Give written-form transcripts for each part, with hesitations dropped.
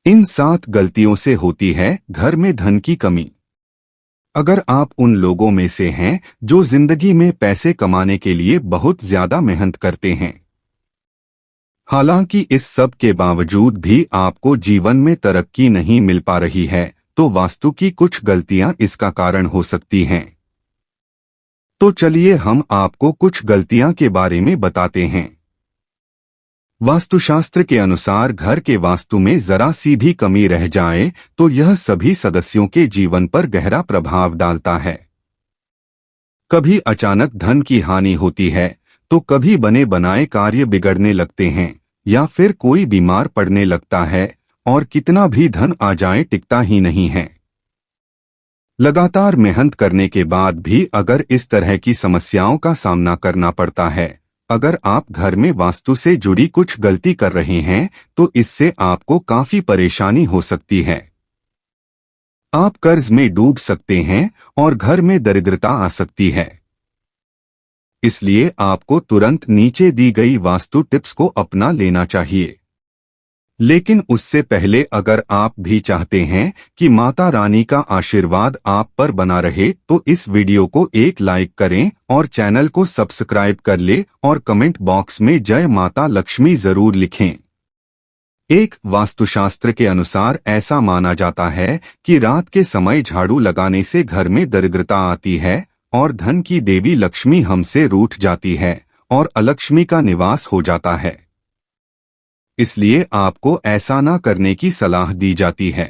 इन 7 गलतियों से होती है घर में धन की कमी। अगर आप उन लोगों में से हैं जो जिंदगी में पैसे कमाने के लिए बहुत ज्यादा मेहनत करते हैं, हालांकि इस सब के बावजूद भी आपको जीवन में तरक्की नहीं मिल पा रही है, तो वास्तु की कुछ गलतियां इसका कारण हो सकती हैं। तो चलिए हम आपको कुछ गलतियां के बारे में बताते हैं। वास्तुशास्त्र के अनुसार घर के वास्तु में जरा सी भी कमी रह जाए तो यह सभी सदस्यों के जीवन पर गहरा प्रभाव डालता है। कभी अचानक धन की हानि होती है, तो कभी बने बनाए कार्य बिगड़ने लगते हैं, या फिर कोई बीमार पड़ने लगता है, और कितना भी धन आ जाए टिकता ही नहीं है। लगातार मेहनत करने के बाद भी अगर इस तरह की समस्याओं का सामना करना पड़ता है, अगर आप घर में वास्तु से जुड़ी कुछ गलती कर रहे हैं, तो इससे आपको काफी परेशानी हो सकती है। आप कर्ज में डूब सकते हैं और घर में दरिद्रता आ सकती है। इसलिए आपको तुरंत नीचे दी गई वास्तु टिप्स को अपना लेना चाहिए। लेकिन उससे पहले अगर आप भी चाहते हैं कि माता रानी का आशीर्वाद आप पर बना रहे, तो इस वीडियो को एक लाइक करें और चैनल को सब्सक्राइब कर ले और कमेंट बॉक्स में जय माता लक्ष्मी जरूर लिखें। एक वास्तुशास्त्र के अनुसार ऐसा माना जाता है कि रात के समय झाड़ू लगाने से घर में दरिद्रता आती है और धन की देवी लक्ष्मी हमसे रूठ जाती है और अलक्ष्मी का निवास हो जाता है। इसलिए आपको ऐसा ना करने की सलाह दी जाती है।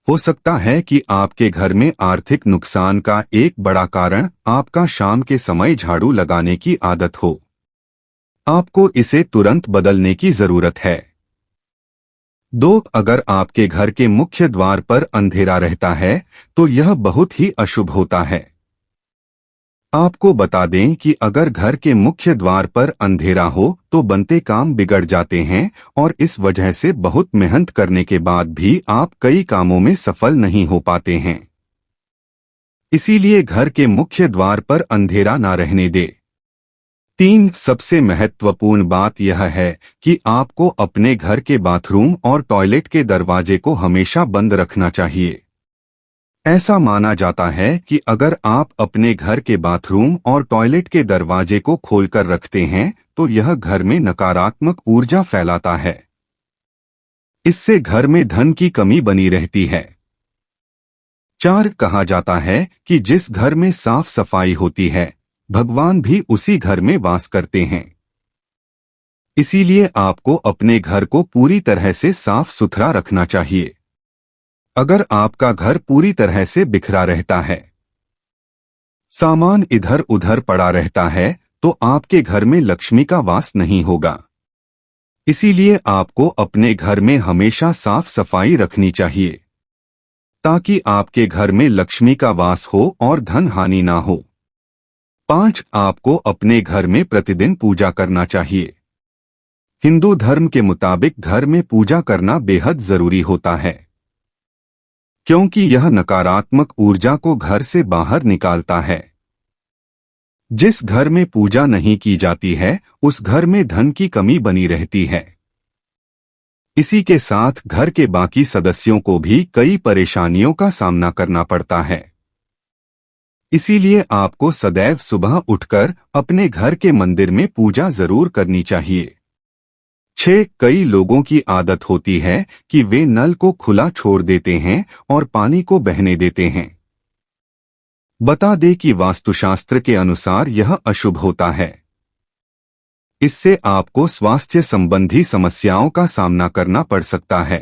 हो सकता है कि आपके घर में आर्थिक नुकसान का एक बड़ा कारण आपका शाम के समय झाड़ू लगाने की आदत हो। आपको इसे तुरंत बदलने की जरूरत है। 2. अगर आपके घर के मुख्य द्वार पर अंधेरा रहता है, तो यह बहुत ही अशुभ होता है। आपको बता दें कि अगर घर के मुख्य द्वार पर अंधेरा हो तो बनते काम बिगड़ जाते हैं और इस वजह से बहुत मेहनत करने के बाद भी आप कई कामों में सफल नहीं हो पाते हैं। इसीलिए घर के मुख्य द्वार पर अंधेरा ना रहने दे। 3. सबसे महत्वपूर्ण बात यह है कि आपको अपने घर के बाथरूम और टॉयलेट के दरवाजे को हमेशा बंद रखना चाहिए। ऐसा माना जाता है कि अगर आप अपने घर के बाथरूम और टॉयलेट के दरवाजे को खोलकर रखते हैं, तो यह घर में नकारात्मक ऊर्जा फैलाता है। इससे घर में धन की कमी बनी रहती है। 4. कहा जाता है कि जिस घर में साफ सफाई होती है, भगवान भी उसी घर में वास करते हैं। इसीलिए आपको अपने घर को पूरी तरह से साफ सुथरा रखना चाहिए। अगर आपका घर पूरी तरह से बिखरा रहता है, सामान इधर उधर पड़ा रहता है, तो आपके घर में लक्ष्मी का वास नहीं होगा। इसीलिए आपको अपने घर में हमेशा साफ सफाई रखनी चाहिए, ताकि आपके घर में लक्ष्मी का वास हो और धन हानि ना हो। 5. आपको अपने घर में प्रतिदिन पूजा करना चाहिए। हिंदू धर्म के मुताबिक घर में पूजा करना बेहद जरूरी होता है, क्योंकि यह नकारात्मक ऊर्जा को घर से बाहर निकालता है। जिस घर में पूजा नहीं की जाती है, उस घर में धन की कमी बनी रहती है। इसी के साथ घर के बाकी सदस्यों को भी कई परेशानियों का सामना करना पड़ता है। इसीलिए आपको सदैव सुबह उठकर अपने घर के मंदिर में पूजा जरूर करनी चाहिए। 6. कई लोगों की आदत होती है कि वे नल को खुला छोड़ देते हैं और पानी को बहने देते हैं। बता दें कि वास्तुशास्त्र के अनुसार यह अशुभ होता है। इससे आपको स्वास्थ्य संबंधी समस्याओं का सामना करना पड़ सकता है।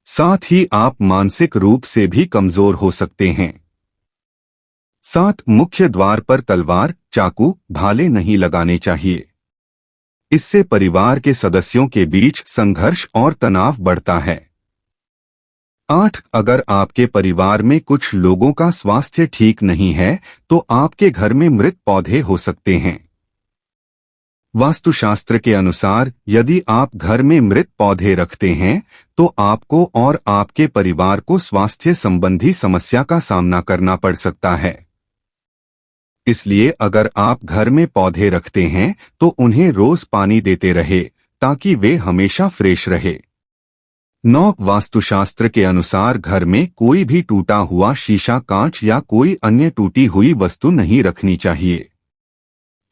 साथ ही आप मानसिक रूप से भी कमजोर हो सकते हैं। 7. मुख्य द्वार पर तलवार, चाकू, भाले नहीं लगाने चाहिए। इससे परिवार के सदस्यों के बीच संघर्ष और तनाव बढ़ता है। 8. अगर आपके परिवार में कुछ लोगों का स्वास्थ्य ठीक नहीं है, तो आपके घर में मृत पौधे हो सकते हैं। वास्तुशास्त्र के अनुसार यदि आप घर में मृत पौधे रखते हैं, तो आपको और आपके परिवार को स्वास्थ्य संबंधी समस्या का सामना करना पड़ सकता है। इसलिए अगर आप घर में पौधे रखते हैं, तो उन्हें रोज पानी देते रहे, ताकि वे हमेशा फ्रेश रहे। 9 वास्तुशास्त्र के अनुसार घर में कोई भी टूटा हुआ शीशा, कांच या कोई अन्य टूटी हुई वस्तु नहीं रखनी चाहिए,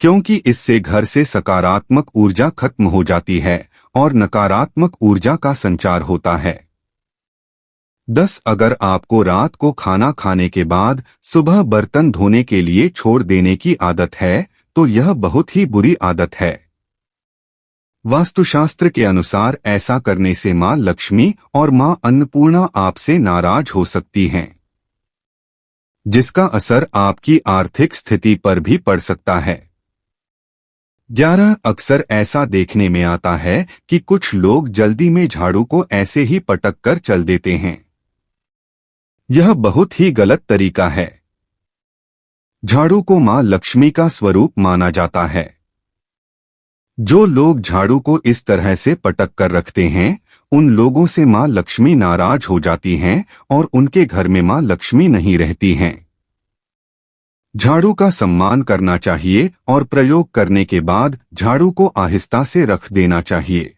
क्योंकि इससे घर से सकारात्मक ऊर्जा खत्म हो जाती है और नकारात्मक ऊर्जा का संचार होता है। 10 अगर आपको रात को खाना खाने के बाद सुबह बर्तन धोने के लिए छोड़ देने की आदत है तो यह बहुत ही बुरी आदत है। वास्तुशास्त्र के अनुसार ऐसा करने से मां लक्ष्मी और मां अन्नपूर्णा आपसे नाराज हो सकती हैं, जिसका असर आपकी आर्थिक स्थिति पर भी पड़ सकता है। 11 अक्सर ऐसा देखने में आता है कि कुछ लोग जल्दी में झाड़ू को ऐसे ही पटक कर चल देते हैं। यह बहुत ही गलत तरीका है। झाड़ू को मां लक्ष्मी का स्वरूप माना जाता है। जो लोग झाड़ू को इस तरह से पटक कर रखते हैं उन लोगों से मां लक्ष्मी नाराज हो जाती हैं और उनके घर में मां लक्ष्मी नहीं रहती हैं। झाड़ू का सम्मान करना चाहिए और प्रयोग करने के बाद झाड़ू को आहिस्ता से रख देना चाहिए।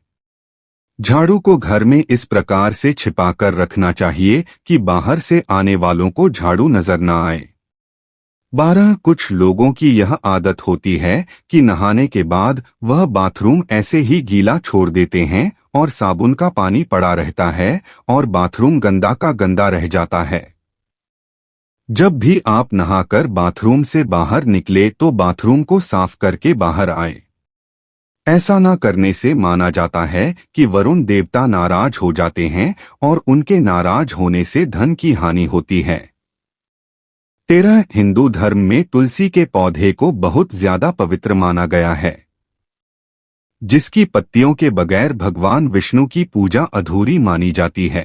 झाड़ू को घर में इस प्रकार से छिपाकर रखना चाहिए कि बाहर से आने वालों को झाड़ू नजर न आए। 12 कुछ लोगों की यह आदत होती है कि नहाने के बाद वह बाथरूम ऐसे ही गीला छोड़ देते हैं और साबुन का पानी पड़ा रहता है और बाथरूम गंदा का गंदा रह जाता है। जब भी आप नहाकर बाथरूम से बाहर निकले तो बाथरूम को साफ करके बाहर आए। ऐसा न करने से माना जाता है कि वरुण देवता नाराज हो जाते हैं और उनके नाराज होने से धन की हानि होती है। 13 हिंदू धर्म में तुलसी के पौधे को बहुत ज्यादा पवित्र माना गया है, जिसकी पत्तियों के बगैर भगवान विष्णु की पूजा अधूरी मानी जाती है।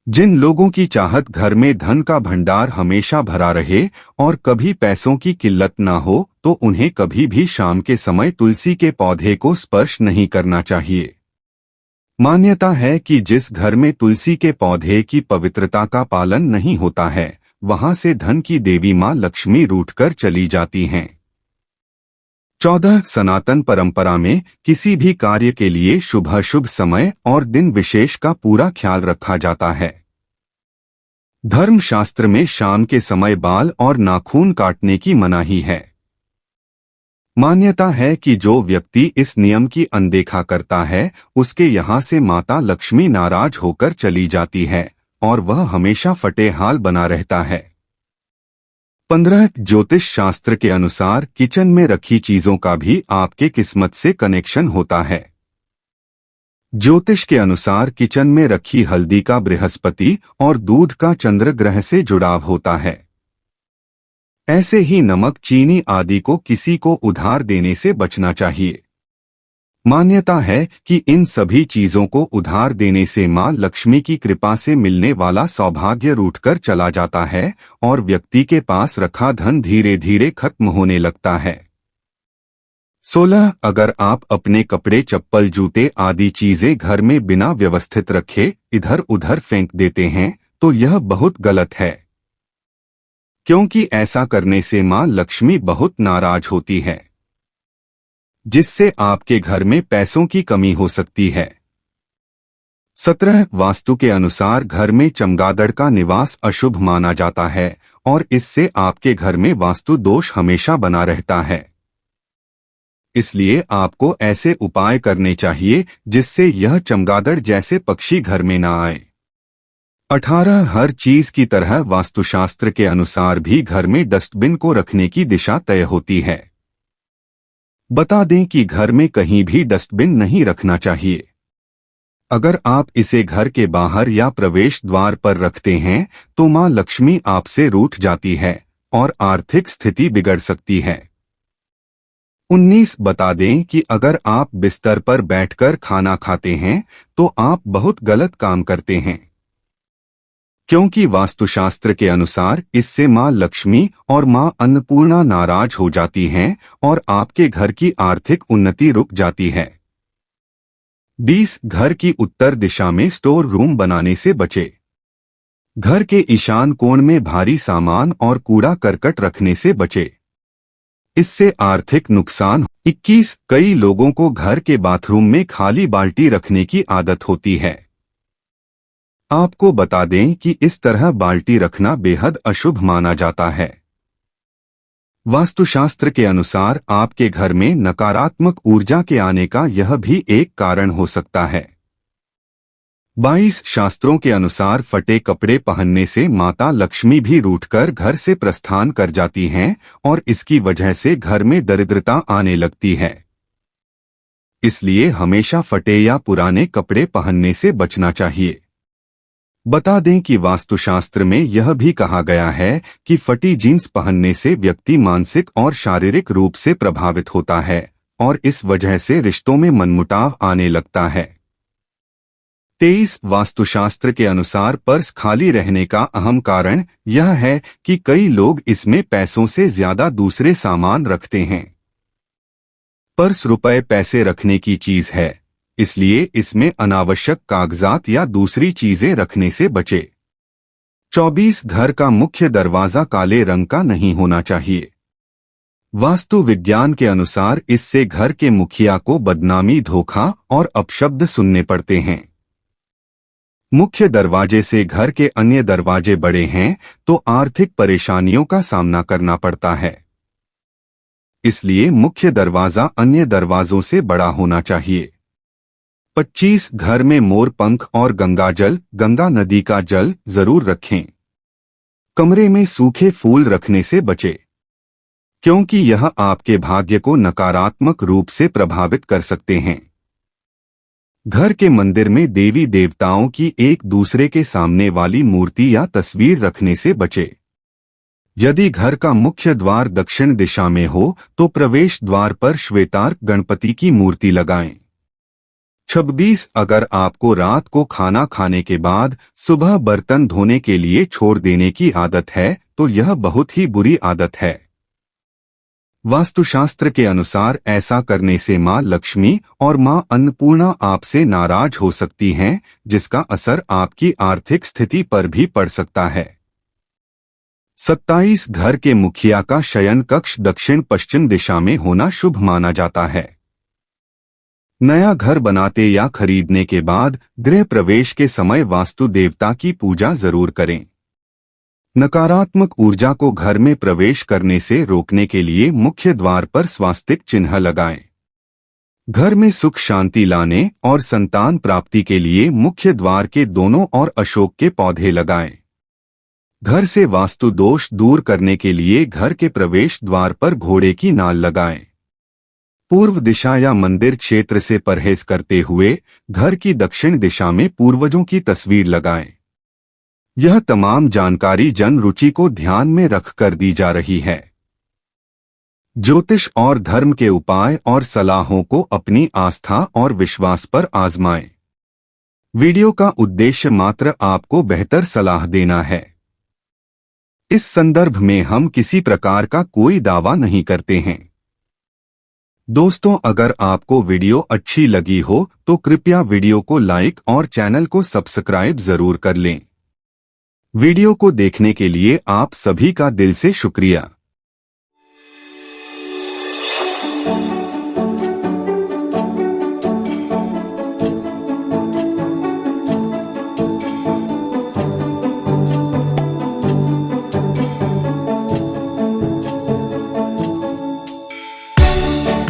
जिन लोगों की चाहत घर में धन का भंडार हमेशा भरा रहे और कभी पैसों की किल्लत ना हो तो उन्हें कभी भी शाम के समय तुलसी के पौधे को स्पर्श नहीं करना चाहिए। मान्यता है कि जिस घर में तुलसी के पौधे की पवित्रता का पालन नहीं होता है वहां से धन की देवी मां लक्ष्मी रूठकर चली जाती हैं। 14 सनातन परंपरा में किसी भी कार्य के लिए शुभ समय और दिन विशेष का पूरा ख्याल रखा जाता है। धर्मशास्त्र में शाम के समय बाल और नाखून काटने की मनाही है। मान्यता है कि जो व्यक्ति इस नियम की अनदेखा करता है उसके यहाँ से माता लक्ष्मी नाराज होकर चली जाती है और वह हमेशा फटे हाल बना रहता है। 15 ज्योतिष शास्त्र के अनुसार किचन में रखी चीजों का भी आपके किस्मत से कनेक्शन होता है। ज्योतिष के अनुसार किचन में रखी हल्दी का बृहस्पति और दूध का चंद्र ग्रह से जुड़ाव होता है। ऐसे ही नमक, चीनी आदि को किसी को उधार देने से बचना चाहिए। मान्यता है कि इन सभी चीजों को उधार देने से मां लक्ष्मी की कृपा से मिलने वाला सौभाग्य रूठकर चला जाता है और व्यक्ति के पास रखा धन धीरे धीरे खत्म होने लगता है। 16 अगर आप अपने कपड़े, चप्पल, जूते आदि चीजें घर में बिना व्यवस्थित रखे इधर उधर फेंक देते हैं तो यह बहुत गलत है, क्योंकि ऐसा करने से मां लक्ष्मी बहुत नाराज होती है, जिससे आपके घर में पैसों की कमी हो सकती है। 17 वास्तु के अनुसार घर में चमगादड़ का निवास अशुभ माना जाता है और इससे आपके घर में वास्तु दोष हमेशा बना रहता है। इसलिए आपको ऐसे उपाय करने चाहिए जिससे यह चमगादड़ जैसे पक्षी घर में ना आए। 18 हर चीज की तरह वास्तुशास्त्र के अनुसार भी घर में डस्टबिन को रखने की दिशा तय होती है। बता दें कि घर में कहीं भी डस्टबिन नहीं रखना चाहिए। अगर आप इसे घर के बाहर या प्रवेश द्वार पर रखते हैं तो मां लक्ष्मी आपसे रूठ जाती है और आर्थिक स्थिति बिगड़ सकती है। 19 बता दें कि अगर आप बिस्तर पर बैठकर खाना खाते हैं तो आप बहुत गलत काम करते हैं, क्योंकि वास्तुशास्त्र के अनुसार इससे मां लक्ष्मी और मां अन्नपूर्णा नाराज हो जाती हैं और आपके घर की आर्थिक उन्नति रुक जाती है। 20 घर की उत्तर दिशा में स्टोर रूम बनाने से बचे। घर के ईशान कोण में भारी सामान और कूड़ा करकट रखने से बचे, इससे आर्थिक नुकसान। 21 कई लोगों को घर के बाथरूम में खाली बाल्टी रखने की आदत होती है। आपको बता दें कि इस तरह बाल्टी रखना बेहद अशुभ माना जाता है। वास्तुशास्त्र के अनुसार आपके घर में नकारात्मक ऊर्जा के आने का यह भी एक कारण हो सकता है। 22 शास्त्रों के अनुसार फटे कपड़े पहनने से माता लक्ष्मी भी रूठकर घर से प्रस्थान कर जाती हैं और इसकी वजह से घर में दरिद्रता आने लगती है। इसलिए हमेशा फटे या पुराने कपड़े पहनने से बचना चाहिए। बता दें कि वास्तुशास्त्र में यह भी कहा गया है कि फटी जीन्स पहनने से व्यक्ति मानसिक और शारीरिक रूप से प्रभावित होता है और इस वजह से रिश्तों में मनमुटाव आने लगता है। 23 वास्तुशास्त्र के अनुसार पर्स खाली रहने का अहम कारण यह है कि कई लोग इसमें पैसों से ज्यादा दूसरे सामान रखते हैं। पर्स रुपए पैसे रखने की चीज है, इसलिए इसमें अनावश्यक कागजात या दूसरी चीजें रखने से बचे। 24 घर का मुख्य दरवाजा काले रंग का नहीं होना चाहिए। वास्तु विज्ञान के अनुसार इससे घर के मुखिया को बदनामी, धोखा और अपशब्द सुनने पड़ते हैं। मुख्य दरवाजे से घर के अन्य दरवाजे बड़े हैं तो आर्थिक परेशानियों का सामना करना पड़ता है। इसलिए मुख्य दरवाजा अन्य दरवाजों से बड़ा होना चाहिए। 25 घर में मोर पंख और गंगाजल, गंगा नदी का जल जरूर रखें। कमरे में सूखे फूल रखने से बचें, क्योंकि यह आपके भाग्य को नकारात्मक रूप से प्रभावित कर सकते हैं। घर के मंदिर में देवी देवताओं की एक दूसरे के सामने वाली मूर्ति या तस्वीर रखने से बचें। यदि घर का मुख्य द्वार दक्षिण दिशा में हो तो प्रवेश द्वार पर श्वेतार्क गणपति की मूर्ति लगाएं। 26 अगर आपको रात को खाना खाने के बाद सुबह बर्तन धोने के लिए छोड़ देने की आदत है तो यह बहुत ही बुरी आदत है। वास्तुशास्त्र के अनुसार ऐसा करने से मां लक्ष्मी और मां अन्नपूर्णा आपसे नाराज हो सकती हैं, जिसका असर आपकी आर्थिक स्थिति पर भी पड़ सकता है। 27 घर के मुखिया का शयन कक्ष दक्षिण पश्चिम दिशा में होना शुभ माना जाता है। नया घर बनाते या खरीदने के बाद गृह प्रवेश के समय वास्तु देवता की पूजा जरूर करें। नकारात्मक ऊर्जा को घर में प्रवेश करने से रोकने के लिए मुख्य द्वार पर स्वास्तिक चिन्ह लगाएं। घर में सुख शांति लाने और संतान प्राप्ति के लिए मुख्य द्वार के दोनों ओर अशोक के पौधे लगाएं। घर से वास्तु दोष दूर करने के लिए घर के प्रवेश द्वार पर घोड़े की नाल लगाएं। पूर्व दिशा या मंदिर क्षेत्र से परहेज करते हुए घर की दक्षिण दिशा में पूर्वजों की तस्वीर लगाएं। यह तमाम जानकारी जन रुचि को ध्यान में रखकर दी जा रही है। ज्योतिष और धर्म के उपाय और सलाहों को अपनी आस्था और विश्वास पर आजमाएं। वीडियो का उद्देश्य मात्र आपको बेहतर सलाह देना है। इस संदर्भ में हम किसी प्रकार का कोई दावा नहीं करते हैं। दोस्तों, अगर आपको वीडियो अच्छी लगी हो तो कृपया वीडियो को लाइक और चैनल को सब्सक्राइब जरूर कर लें। वीडियो को देखने के लिए आप सभी का दिल से शुक्रिया।